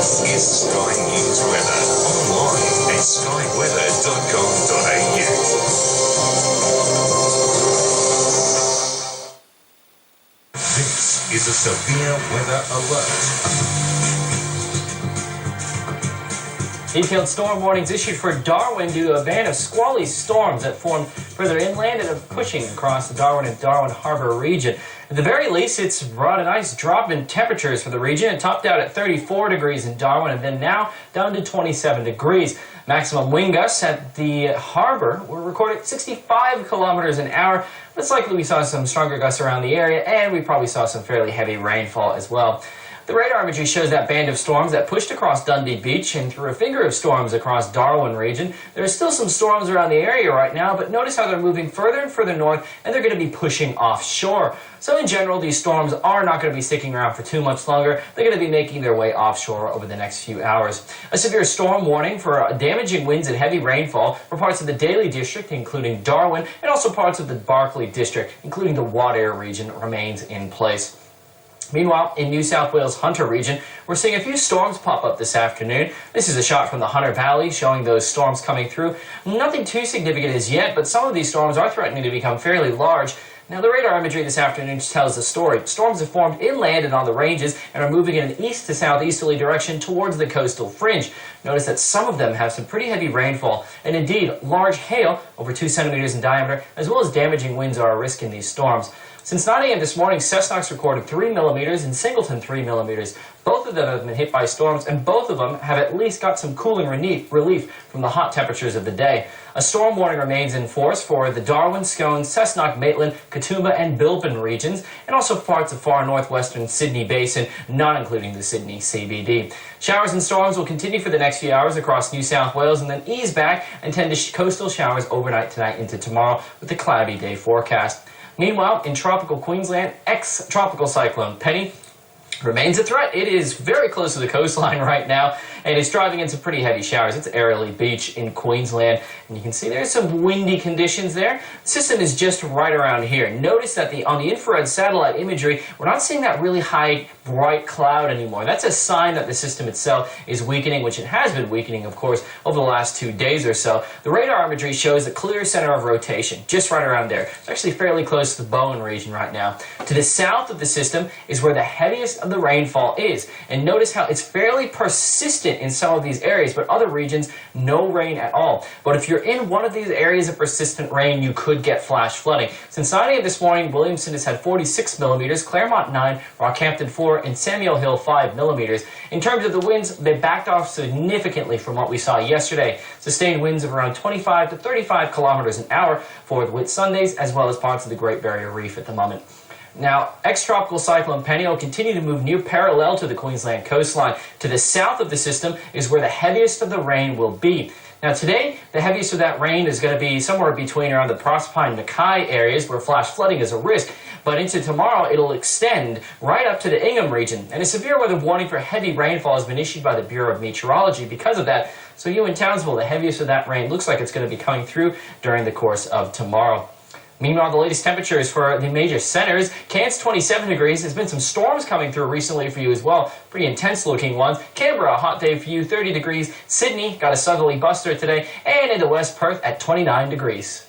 This is Sky News Weather, online at skyweather.com.au. This is a severe weather alert. Detailed storm warnings issued for Darwin due to a band of squally storms that formed further inland and are pushing across the Darwin and Darwin Harbor region. At the very least, it's brought a nice drop in temperatures for the region. It topped out at 34 degrees in Darwin and then now down to 27 degrees. Maximum wind gusts at the harbor were recorded 65 kilometers an hour. It's likely we saw some stronger gusts around the area, and we probably saw some fairly heavy rainfall as well. The radar imagery shows that band of storms that pushed across Dundee Beach and through a finger of storms across Darwin region. There are still some storms around the area right now, but notice how they're moving further and further north, and they're going to be pushing offshore. So in general, these storms are not going to be sticking around for too much longer. They're going to be making their way offshore over the next few hours. A severe storm warning for damaging winds and heavy rainfall for parts of the Daly district, including Darwin, and also parts of the Barkly district, including the Wadair region, remains in place. Meanwhile, in New South Wales' Hunter region, we're seeing a few storms pop up this afternoon. This is a shot from the Hunter Valley showing those storms coming through. Nothing too significant as yet, but some of these storms are threatening to become fairly large. Now, the radar imagery this afternoon tells the story. Storms have formed inland and on the ranges and are moving in an east to southeasterly direction towards the coastal fringe. Notice that some of them have some pretty heavy rainfall, and indeed, large hail over 2 centimeters in diameter, as well as damaging winds are a risk in these storms. Since 9 a.m. this morning, Cessnock's recorded 3 millimeters and Singleton 3 millimeters. Both of them have been hit by storms, and both of them have at least got some cooling relief from the hot temperatures of the day. A storm warning remains in force for the Darwin, Scone, Cessnock, Maitland, Katoomba, and Bilpin regions, and also parts of far northwestern Sydney Basin, not including the Sydney CBD. Showers and storms will continue for the next few hours across New South Wales and then ease back and tend to coastal showers overnight tonight into tomorrow with a cloudy day forecast. Meanwhile, in tropical Queensland, ex-tropical cyclone Penny remains a threat. It is very close to the coastline right now, and it's driving into pretty heavy showers. It's Airlie Beach in Queensland, and you can see there's some windy conditions there. The system is just right around here. Notice that on the infrared satellite imagery, we're not seeing that really high, bright cloud anymore. That's a sign that the system itself is weakening, which it has been weakening, of course, over the last 2 days or so. The radar imagery shows a clear center of rotation, just right around there. It's actually fairly close to the Bowen region right now. To the south of the system is where the heaviest of the rainfall is, and notice how it's fairly persistent in some of these areas, but other regions, no rain at all. But if you're in one of these areas of persistent rain, you could get flash flooding. Since 9 a.m. this morning, Williamson has had 46 millimeters, Claremont 9, Rockhampton 4, and Samuel Hill 5 millimeters. In terms of the winds, they backed off significantly from what we saw yesterday. Sustained winds of around 25 to 35 kilometers an hour for the Whitsundays, as well as parts of the Great Barrier Reef at the moment. Now, ex-tropical cyclone Penny will continue to move near parallel to the Queensland coastline. To the south of the system is where the heaviest of the rain will be. Now today, the heaviest of that rain is going to be somewhere between around the Proserpine Mackay areas where flash flooding is a risk, but into tomorrow it'll extend right up to the Ingham region. And a severe weather warning for heavy rainfall has been issued by the Bureau of Meteorology because of that. So you in Townsville, the heaviest of that rain looks like it's going to be coming through during the course of tomorrow. Meanwhile, the latest temperatures for the major centers. Cairns 27 degrees. There's been some storms coming through recently for you as well. Pretty intense looking ones. Canberra, a hot day for you, 30 degrees. Sydney got a southerly buster today. And into West Perth at 29 degrees.